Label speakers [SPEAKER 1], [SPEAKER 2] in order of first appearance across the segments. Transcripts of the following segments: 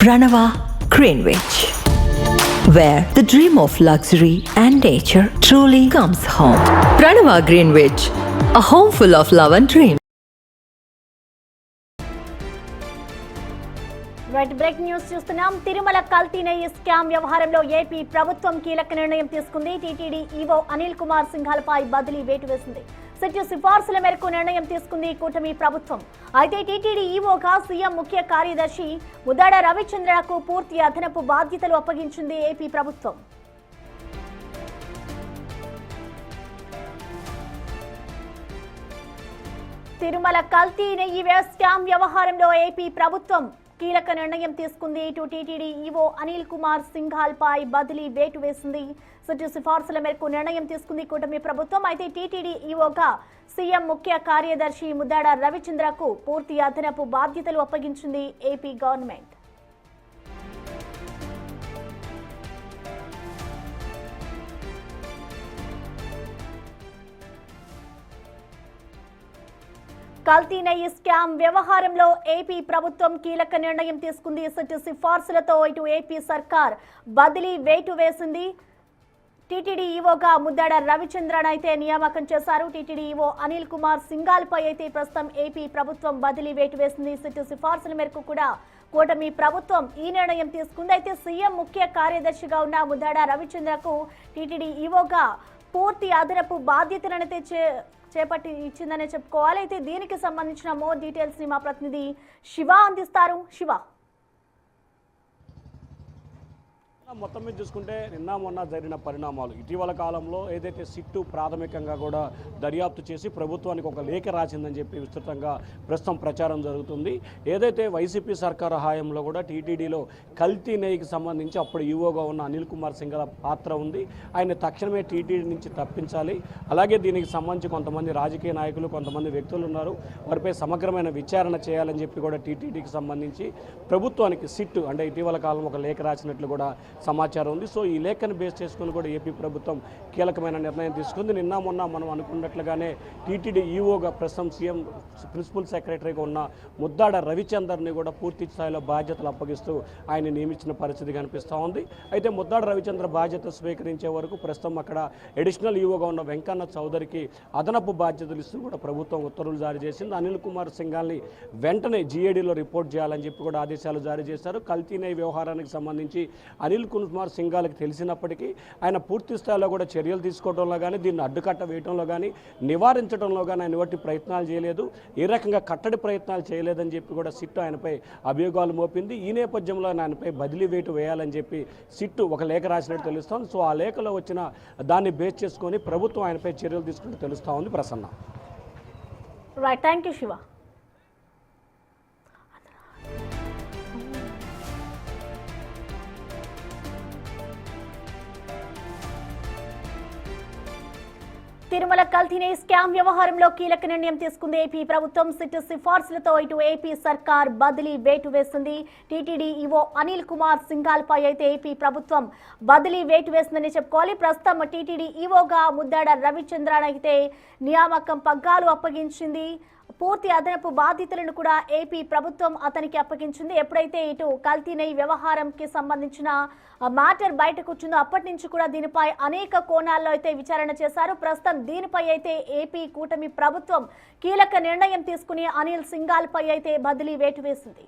[SPEAKER 1] Pranava Greenwich, where the dream of luxury and nature truly comes home. Pranava Greenwich, a home full of love and dreams.
[SPEAKER 2] Right break news చూస్తున్నాం. తిరుమల కల్తీ నెయ్యి scam వ్యవహారంలో AP ప్రభుత్వం కీలక నిర్ణయం తీసుకుంది. TTD EO Anil Kumar సింఘాల్పై బదిలీ వేటు వేసింది. సిట్ సిఫార్సుల మేరకు నిర్ణయం తీసుకుంది కూటమి ప్రభుత్వం. అయితే టీటీడీ ఈవోగా సీఎం ముఖ్య కార్యదర్శి ముద్దాడ రవిచంద్రకు పూర్తి అదనపు బాధ్యతలు అప్పగించింది ఏపీ ప్రభుత్వం. తిరుమల కల్తీ నెయ్యి స్కామ్ వ్యవహారంలో ఏపీ ప్రభుత్వం కీలక నిర్ణయం తీసుకుంది. ఇటు టీటీడీ ఈవో అనిల్ కుమార్ సింఘాల్పై బదిలీ వేటు వేసింది. సిఫార్సుల మేరకు నిర్ణయం తీసుకుంది కూటమి ప్రభుత్వం. అయితే టీటీడీ ఈవోగా సీఎం ముఖ్య కార్యదర్శి ముద్దాడ రవిచంద్రకు పూర్తి అదనపు బాధ్యతలు అప్పగించింది ఏపీ గవర్నమెంట్. కల్తీ నెయ్యి స్కామ్ వ్యవహారంలో ఏపీ ప్రభుత్వం కీలక నిర్ణయం తీసుకుంది. సిఫార్సులతో ఇటు ఏపీ సర్కార్ బదిలీ వేటు వేసింది. టీటీడీ ఈవోగా ముద్దాడ రవిచంద్రన్ అయితే నియామకం చేశారు. టీటీడీ ఈవో అనిల్ కుమార్ సింఘాల్పై అయితే ప్రస్తుతం ఏపీ ప్రభుత్వం బదిలీ వేటు వేసింది. సిఫార్సుల మేరకు కూడా కూటమి ప్రభుత్వం ఈ నిర్ణయం తీసుకుంది. అయితే సీఎం ముఖ్య కార్యదర్శిగా ఉన్న ముద్దాడ రవిచంద్రకు టీటీడీ ఈవోగా పూర్తి అదనపు బాధ్యతలను చేపట్టి ఇచ్చిందనే చెప్పుకోవాలి. అయితే దీనికి సంబంధించిన మోర్ డీటెయిల్స్ ని మా ప్రతినిధి శివ అందిస్తారు. శివ,
[SPEAKER 3] మొత్తం మీద చూసుకుంటే నిన్న మొన్న జరిగిన పరిణామాలు, ఇటీవల కాలంలో ఏదైతే సిట్టు ప్రాథమికంగా కూడా దర్యాప్తు చేసి ప్రభుత్వానికి ఒక లేఖ రాసిందని చెప్పి విస్తృతంగా ప్రస్తుతం ప్రచారం జరుగుతుంది. ఏదైతే వైసీపీ సర్కారు హయాంలో కూడా టీటీడీలో కల్తీ నెయ్యికి సంబంధించి అప్పుడు ఈవోగా ఉన్న అనిల్ కుమార్ సింఘాల్ పాత్ర ఉంది. ఆయన తక్షణమే టీటీడీ నుంచి తప్పించాలి. అలాగే దీనికి సంబంధించి కొంతమంది రాజకీయ నాయకులు, కొంతమంది వ్యక్తులు ఉన్నారు, వారిపై సమగ్రమైన విచారణ చేయాలని చెప్పి కూడా టీటీడీకి సంబంధించి ప్రభుత్వానికి సిట్టు అంటే ఇటీవల కాలం ఒక లేఖ రాసినట్లు కూడా సమాచారం ఉంది. సో ఈ లేఖను బేస్ చేసుకుని కూడా ఏపీ ప్రభుత్వం కీలకమైన నిర్ణయం తీసుకుంది. నిన్న మొన్న మనం అనుకున్నట్లుగానే టీటీడీ ఈవోగా ప్రస్తుతం సీఎం ప్రిన్సిపల్ సెక్రటరీగా ఉన్న ముద్దాడ రవిచందర్ని కూడా పూర్తి స్థాయిలో బాధ్యతలు అప్పగిస్తూ ఆయన నియమించిన పరిస్థితి కనిపిస్తూ ఉంది. అయితే ముద్దాడ రవిచంద్ర బాధ్యత స్వీకరించే వరకు ప్రస్తుతం అక్కడ అడిషనల్ ఈవోగా ఉన్న వెంకన్న చౌదరికి అదనపు బాధ్యతలు ఇస్తూ కూడా ప్రభుత్వం ఉత్తర్వులు జారీ చేసింది. అనిల్ కుమార్ సింఘాల్ని వెంటనే జీఏడీలో రిపోర్ట్ చేయాలని చెప్పి కూడా ఆదేశాలు జారీ చేశారు. కల్తీ నెయ్యి వ్యవహారానికి సంబంధించి అనిల్ కుమార్ సింఘాల్కి తెలిసినప్పటికీ ఆయన పూర్తి స్థాయిలో కూడా చర్యలు తీసుకోవడంలో కానీ, దీన్ని అడ్డుకట్ట వేయడంలో కానీ, నివారించడంలో కానీ ఆయన ఎటువంటి ప్రయత్నాలు చేయలేదు. ఏ రకంగా కట్టడి ప్రయత్నాలు చేయలేదని చెప్పి కూడా సిట్టు ఆయనపై అభియోగాలు మోపింది. ఈ నేపథ్యంలో ఆయనపై బదిలీ వేటు వేయాలని చెప్పి సిట్టు ఒక లేఖ రాసినట్టు తెలుస్తోంది. సో ఆ లేఖలో వచ్చిన దాన్ని బేస్ చేసుకొని ప్రభుత్వం ఆయనపై చర్యలు తీసుకున్నట్టు తెలుస్తూ ఉంది. Prasanna.
[SPEAKER 2] Right, thank you Shiva. Tirumala కల్తీ నెయ్యి స్కామ్ వ్యవహారంలో కీలక నిర్ణయం తీసుకుంది ఏపీ ప్రభుత్వం. సిట్ సిఫార్సులతో ఇటు ఏపీ సర్కార్ బదిలీ వేటు వేసింది. టీటీడీ ఈవో అనిల్ కుమార్ సింఘాల్పై అయితే ఏపీ ప్రభుత్వం బదిలీ వేటు వేసిందని చెప్పుకోవాలి. ప్రస్తుతం టీటీడీ ఈవోగా ముద్దాడ రవిచంద్రన్ అయితే నియామకం పగ్గాలు అప్పగించింది. పూర్తి అదనపు బాధ్యతలను కూడా ఏపీ ప్రభుత్వం అతనికి అప్పగించింది. ఎప్పుడైతే ఇటు కల్తీ నెయ్యి వ్యవహారంకి సంబంధించిన మ్యాటర్ బయటకు వచ్చిందో అప్పటి నుంచి కూడా దీనిపై అనేక కోణాల్లో అయితే విచారణ చేశారు. ప్రస్తుతం దీనిపై అయితే ఏపీ కూటమి ప్రభుత్వం కీలక నిర్ణయం తీసుకుని అనిల్ సింఘాల్పై అయితే బదిలీ వేటు వేసింది.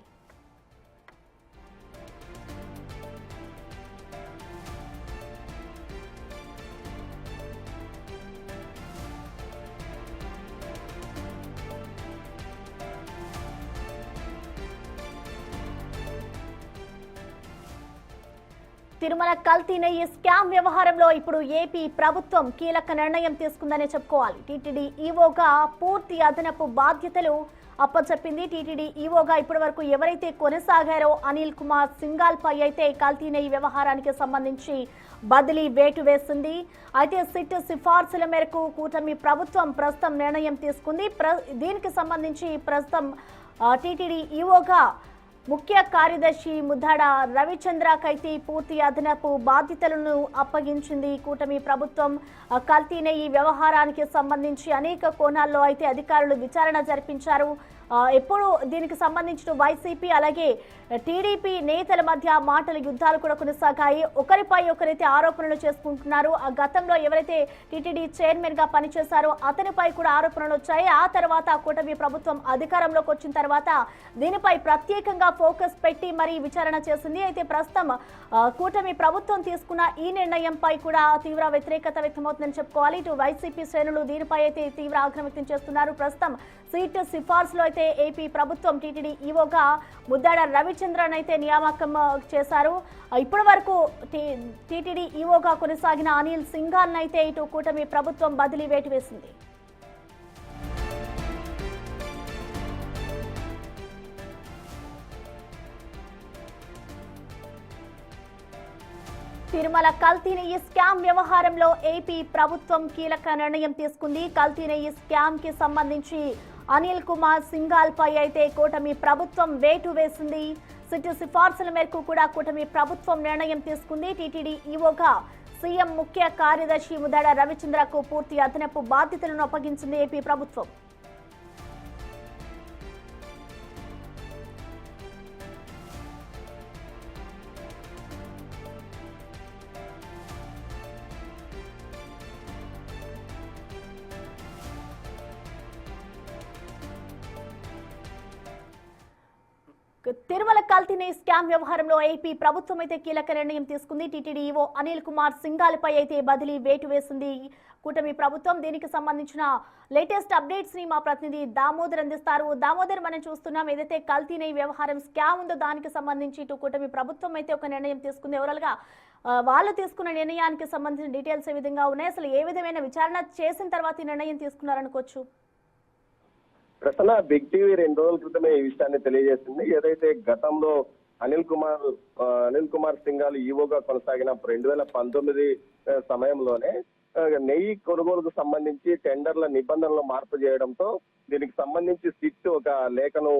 [SPEAKER 2] తిరుమల కల్తీ నెయ్యి స్కామ్ వ్యవహారంలో ఇప్పుడు ఏపీ ప్రభుత్వం కీలక నిర్ణయం తీసుకుందనే చెప్పుకోవాలి. టీటీడీ ఈవోగా పూర్తి అదనపు బాధ్యతలు అప్పచెప్పింది. టీటీడీ ఈవోగా ఇప్పటి వరకు ఎవరైతే కొనసాగారో అనిల్ కుమార్ సింఘాల్పై అయితే కల్తీ నెయ్యి వ్యవహారానికి సంబంధించి బదిలీ వేటు వేసింది. అయితే సిట్ సిఫార్సుల మేరకు కూటమి ప్రభుత్వం ప్రస్తుతం నిర్ణయం తీసుకుంది. దీనికి సంబంధించి ప్రస్తుతం టీటీడీ ఈవోగా ముఖ్య కార్యదర్శి ముద్దాడ రవిచంద్రకైతే పూర్తి అదనపు బాధ్యతలను అప్పగించింది కూటమి ప్రభుత్వం. కల్తీ నెయ్యి వ్యవహారానికి సంబంధించి అనేక కోణాల్లో అయితే అధికారులు విచారణ జరిపించారు. ఎప్పుడు దీనికి సంబంధించిన వైసీపీ అలాగే టీడీపీ నేతల మధ్య మాటల యుద్ధాలు కూడా కొనసాగాయి. ఒకరిపై ఒకరైతే ఆరోపణలు చేసుకుంటున్నారు. ఆ గతంలో ఎవరైతే టీటీడీ చైర్మన్ గా పనిచేశారో అతనిపై కూడా ఆరోపణలు వచ్చాయి. ఆ తర్వాత కూటమి ప్రభుత్వం అధికారంలోకి వచ్చిన తర్వాత దీనిపై ప్రత్యేకంగా ఫోకస్ పెట్టి మరీ విచారణ చేసింది. అయితే ప్రస్తుతం కూటమి ప్రభుత్వం తీసుకున్న ఈ నిర్ణయంపై కూడా తీవ్ర వ్యతిరేకత వ్యక్తమవుతుందని చెప్పుకోవాలి. ఇటు వైసీపీ శ్రేణులు దీనిపై అయితే తీవ్ర ఆగ్రహం వ్యక్తం చేస్తున్నారు. ప్రస్తుతం సీట్ సిఫార్సులో అయితే ఏపీ ప్రభుత్వం టీటీడీ ఈవోగా ముద్దాడ రవిచంద్రన్ అయితే నియామకం చేశారు. ఇప్పటి వరకు టీటీడీ ఈవోగా కొనసాగిన అనిల్ సింఘాల్ అయితే ఇటు కూటమి ప్రభుత్వం బదిలీ వేటు వేసింది. తిరుమల కల్తీ నెయ్యి స్కామ్ వ్యవహారంలో ఏపీ ప్రభుత్వం కీలక నిర్ణయం తీసుకుంది. కల్తీ నెయ్యి స్కామ్ కి సంబంధించి అనిల్ కుమార్ సింఘాల్ పై అయితే కూటమి ప్రభుత్వం వేటు వేసింది. సిట్ సిఫార్సుల మేరకు కూడా కూటమి ప్రభుత్వం నిర్ణయం తీసుకుంది. టీటీడీ ఈవోగా సీఎం ముఖ్య కార్యదర్శి ముద్దాడ రవిచంద్రకు పూర్తి అదనపు బాధ్యతలను అప్పగించింది ఏపీ ప్రభుత్వం. తిరుమల కల్తీ నెయ్యి స్కామ్ వ్యవహారంలో ఏపీ ప్రభుత్వం అయితే కీలక నిర్ణయం తీసుకుంది. టీటీడీ ఈవో అనిల్ కుమార్ సింఘాల్ పై అయితే బదిలీ వేటు వేసింది కూటమి ప్రభుత్వం. దీనికి సంబంధించిన లేటెస్ట్ అప్డేట్స్ ని మా ప్రతినిధి దామోదర్ అందిస్తారు. దామోదర్, మనం చూస్తున్నాం ఏదైతే కల్తీ నెయ్యి వ్యవహారం స్కామ్ ఉందో దానికి సంబంధించి ఇటు కూటమి ప్రభుత్వం అయితే ఒక నిర్ణయం తీసుకుంది. ఓవరాల్ గా వాళ్ళు తీసుకున్న నిర్ణయానికి సంబంధించిన డీటెయిల్స్ ఏ విధంగా ఉన్నాయి, అసలు ఏ విధమైన విచారణ చేసిన తర్వాత ఈ నిర్ణయం తీసుకున్నారనుకోవచ్చు?
[SPEAKER 4] ప్రసన్న, బిగ్ టీవీ 2 రోజుల క్రితమే ఈ విషయాన్ని తెలియజేసింది. ఏదైతే గతంలో అనిల్ కుమార్ సింఘాల్ ఈవోగా కొనసాగిన 2019 సమయంలోనే నెయ్యి కొనుగోలుకు సంబంధించి టెండర్ల నిబంధనలు మార్పు చేయడంతో దీనికి సంబంధించి సిట్ ఒక లేఖను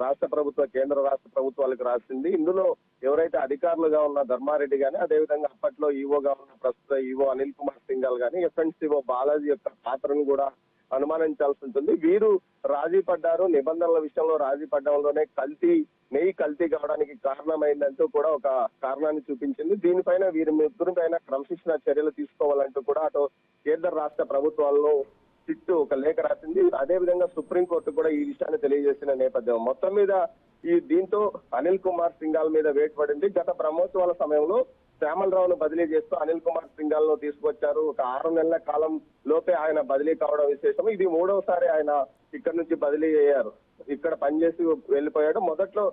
[SPEAKER 4] రాష్ట్ర ప్రభుత్వ కేంద్ర రాష్ట్ర ప్రభుత్వాలకు రాసింది. ఇందులో ఎవరైతే అధికారులుగా ఉన్న ధర్మారెడ్డి గానీ, అదేవిధంగా అప్పట్లో ఈవోగా ఉన్న ప్రస్తుత ఈవో అనిల్ కుమార్ సింఘాల్ గానీ, ఎఫ్ఎన్సీఓ బాలాజీ యొక్క పాత్రను కూడా అనుమానించాల్సి ఉంటుంది. వీరు రాజీ పడ్డారు, నిబంధనల విషయంలో రాజీ పడ్డంలోనే నెయ్యి కల్తీ కావడానికి కారణమైందంటూ కూడా ఒక కారణాన్ని చూపించింది. దీనిపైన వీరి ముగ్గురి పైన క్రమశిక్షణ చర్యలు తీసుకోవాలంటూ కూడా అటు కేంద్ర రాష్ట్ర ప్రభుత్వాల్లో సిట్ ఒక లేఖ రాసింది. అదేవిధంగా సుప్రీంకోర్టు కూడా ఈ విషయాన్ని తెలియజేసిన నేపథ్యం మొత్తం మీద దీంతో అనిల్ కుమార్ సింఘాల్ మీద వేటు పడింది. గత బ్రహ్మోత్సవాల సమయంలో శ్యామలరావును బదిలీ చేస్తూ అనిల్ కుమార్ సింఘాల్ ను తీసుకొచ్చారు. ఒక 6 నెలల కాలం లోపే ఆయన బదిలీ కావడం విశేషం. ఇది 3వసారి ఆయన ఇక్కడ నుంచి బదిలీ అయ్యారు. ఇక్కడ పనిచేసి వెళ్లిపోయాడు. మొదట్లో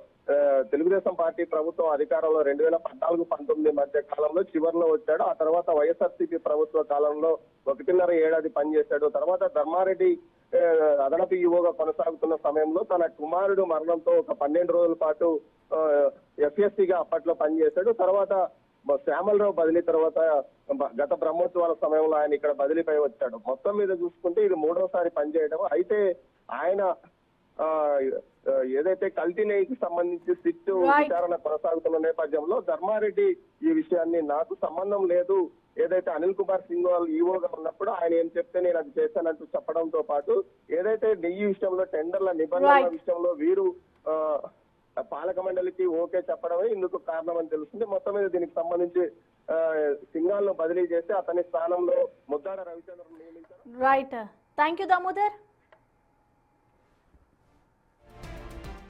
[SPEAKER 4] తెలుగుదేశం పార్టీ ప్రభుత్వం అధికారంలో 2014-19 మధ్య కాలంలో చివరిలో వచ్చాడు. ఆ తర్వాత వైఎస్ఆర్సీపీ ప్రభుత్వ కాలంలో 1.5 ఏడాది పనిచేశాడు. తర్వాత ధర్మారెడ్డి అదనపు ఈవోగా కొనసాగుతున్న సమయంలో తన కుమారుడు మరణంతో ఒక 12 రోజుల పాటు ఎఫ్ఎస్సీగా అప్పట్లో పనిచేశాడు. తర్వాత శ్యామలరావు బదిలీ తర్వాత గత బ్రహ్మోత్సవాల సమయంలో ఆయన ఇక్కడ బదిలీపై వచ్చాడు. మొత్తం మీద చూసుకుంటే ఇది 3వసారి పనిచేయడం. అయితే ఆయన ఏదైతే కల్తీ నెయ్యికి సంబంధించి సిట్ విచారణ కొనసాగుతున్న నేపథ్యంలో ధర్మారెడ్డి ఈ విషయాన్ని నాకు సంబంధం లేదు, ఏదైతే అనిల్ కుమార్ సింఘాల్ ఈవోగా ఉన్నప్పుడు ఆయన ఏం చెప్తే నేను అది చేశానంటూ చెప్పడంతో పాటు ఏదైతే నెయ్యి విషయంలో టెండర్ల నిబంధనల విషయంలో వీరు పాలక మండలికి ఓకే చెప్పడమే ఇందుకు కారణమని తెలుస్తుంది. మొత్తం మీద దీనికి సంబంధించి సింఘాల్ ను బదిలీ చేసి అతని స్థానంలో ముద్దాడ రవిచంద్రన్ నియమించారు.
[SPEAKER 2] Right, thank you Damodar.